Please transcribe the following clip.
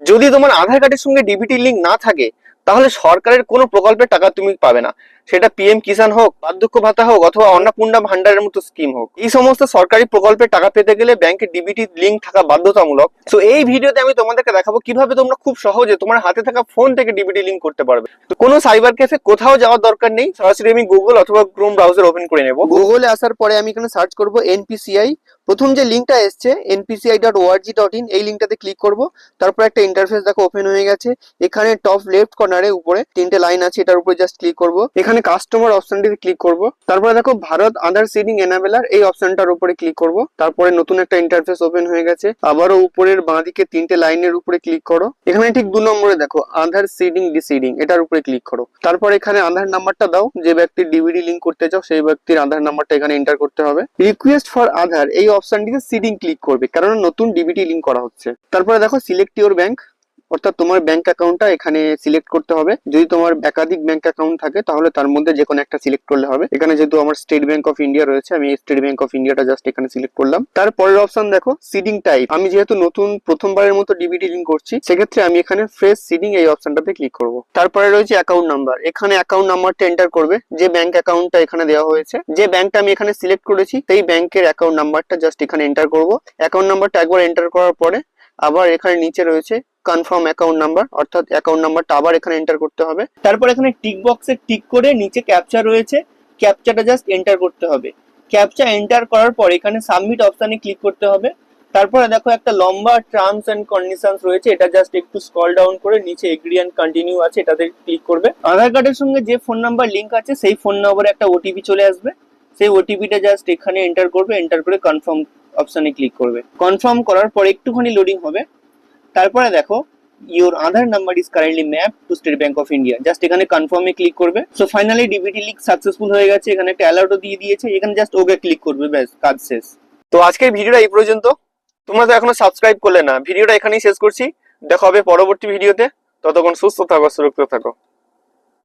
যদি তোমার আধার কার্ডের সঙ্গে ডিবিটি লিঙ্ক না থাকে তাহলে সরকারের কোনো প্রকল্পের টাকা তুমি পাবে না। সেটা পিএম কিষাণ হোক, বার্ধক্য ভাতা হোক, অথবা অন্নপূর্ণা ভান্ডারের মতো স্কিম হোক। এই সমস্ত সরকারি প্রকল্পের টাকা পেতে গেলে ব্যাংকে ডিবিটি লিঙ্ক থাকা বাধ্যতামূলক। তো এই ভিডিওতে আমি তোমাদেরকে দেখাবো কিভাবে তোমরা খুব সহজে তোমার হাতে থাকা ফোন থেকে ডিবিটি লিঙ্ক করতে পারবে। তো কোনো সাইবার ক্যাফে কোথাও যাওয়ার দরকার নেই, সরাসরি আমি গুগল অথবা ক্রোম ব্রাউজার ওপেন করে নেব। গুগলে আসার পরে আমি এখানে সার্চ করব এনপিসিআই। প্রথম যে লিঙ্কটা এসছে npci.org.in, এই লিঙ্কটাতে ক্লিক করব। তারপর একটা ইন্টারফেস দেখো ওপেন হয়ে গেছে। এখানে টপ লেফট কর্নারে উপরে তিনটে লাইন আছে, এটার উপরে জাস্ট ক্লিক করব। এখানে কাস্টমার অপশনটিতে ক্লিক করব। তারপরে দেখো ভারত আধার সিডিং এনাবেলার, এই অপশনটার উপরে ক্লিক করব। তারপরে নতুন একটা ইন্টারফেস ওপেন হয়ে গেছে। আবারও উপরের বাঁদিকে তিনটে লাইনের উপরে ক্লিক করো। এখানে ঠিক 2 নম্বরে দেখো আধার সিডিং ডিসিডিং, এটার উপরে ক্লিক করো। তারপর এখানে আধার নাম্বারটা দাও, যে ব্যক্তির ডিবিডি লিঙ্ক করতে চাও সেই ব্যক্তির আধার নাম্বারটা এখানে এন্টার করতে হবে। রিকোয়েস্ট ফর আধার, এই অপশনটিতে সিডিং ক্লিক করবে, কারণ নতুন ডিবিটি লিঙ্ক করা হচ্ছে। তারপরে দেখো সিলেক্ট ইউর ব্যাংক, অর্থাৎ তোমার ব্যাংক অ্যাকাউন্টটা এখানে সিলেক্ট করতে হবে। যদি তোমার একাধিক ব্যাংক অ্যাকাউন্ট থাকে তাহলে তার মধ্যে যে কোনো একটা সিলেক্ট করলে হবে। এখানে যেহেতু আমার স্টেট ব্যাংক অফ ইন্ডিয়া রয়েছে, আমি স্টেট ব্যাংক অফ ইন্ডিয়াটা জাস্ট এখানে সিলেক্ট করলাম। তারপরের অপশন দেখো সিডিং টাইপ, আমি যেহেতু নতুন প্রথমবারের মতো ডিবিটি লিঙ্ক করছি সেক্ষেত্রে আমি এখানে ফ্রেশ সিডিং এই অপশনটাতে ক্লিক করব। তারপরে রয়েছে অ্যাকাউন্ট নাম্বার, এখানে অ্যাকাউন্ট নাম্বারটা এন্টার করবে, যে ব্যাংক অ্যাকাউন্টটা এখানে দেওয়া হয়েছে, যে ব্যাংকটা আমি এখানে সিলেক্ট করেছি সেই ব্যাংকের অ্যাকাউন্ট নাম্বারটা জাস্ট এখানে এন্টার করব। অ্যাকাউন্ট নাম্বারটা একবার এন্টার করার পরে আবার এখানে নিচে রয়েছে কনফার্ম অ্যাকাউন্ট নাম্বার, অর্থাৎ অ্যাকাউন্ট নাম্বারটা আবার এখানে এন্টার করতে হবে। তারপর এখানে টিক বক্সে টিক করে নিচে ক্যাপচা রয়েছে, ক্যাপচাটা জাস্ট এন্টার করতে হবে। ক্যাপচা এন্টার করার পর এখানে সাবমিট অপশনে ক্লিক করতে হবে। তারপরে দেখো একটা লম্বা টার্মস এন্ড কন্ডিশনস রয়েছে, এটা জাস্ট একটু স্ক্রল ডাউন করে নিচে এগ্রি এন্ড কন্টিনিউ আছে, এটাতে ক্লিক করবে। আধার কার্ডের সঙ্গে যে ফোন নাম্বার লিংক আছে সেই ফোন নম্বরে একটা ওটিপি চলে আসবে, সেই ওটিপিটা জাস্ট এখানে এন্টার করবে, এন্টার করে কনফার্ম অপশনে ক্লিক করবে। কনফার্ম করার পর একটুখানি লোডিং হবে। তারপরে দেখো your Aadhaar number is currently map two state bank of India, just এখানে কনফার্মে ক্লিক করবে। So finally DBT link successful হয়ে গেছে, এখানে একটা অ্যালার্টও দিয়ে দিয়েছে, এখানে জাস্ট ওকে ক্লিক করবে, ব্যাস কাজ শেষ। তো আজকের ভিডিওটা এই পর্যন্ত। তোমরা তো এখনো সাবস্ক্রাইব করলে না, ভিডিওটা এখানেই শেষ করছি। দেখা হবে পরবর্তী ভিডিওতে, ততক্ষণ সুস্থ থাকো, সুরক্ষিত থাকো।